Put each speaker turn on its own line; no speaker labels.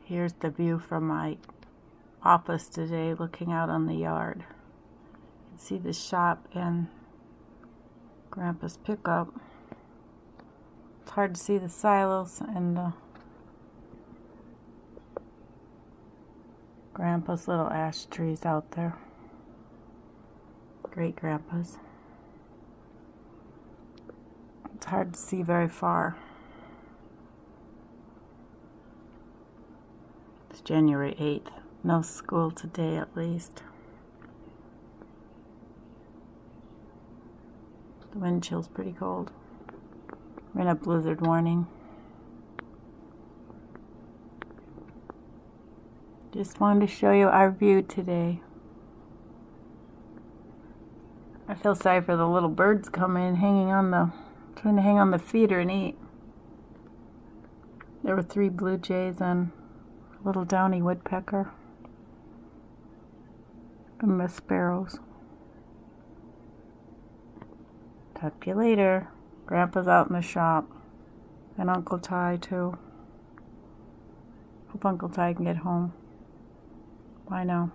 Here's the view from my office today, looking out on the yard. You can see the shop and Grandpa's pickup. It's hard to see the silos and the Grandpa's little ash trees out there. Great Grandpa's. It's hard to see very far. It's January 8th. No school today, at least. The wind chill's pretty cold. We're in a blizzard warning. Just wanted to show you our view today. I feel sorry for the little birds coming, trying to hang on the feeder and eat. There were 3 blue jays and a little downy woodpecker. And the sparrows. Talk to you later. Grandpa's out in the shop. And Uncle Ty too. Hope Uncle Ty can get home. Bye now.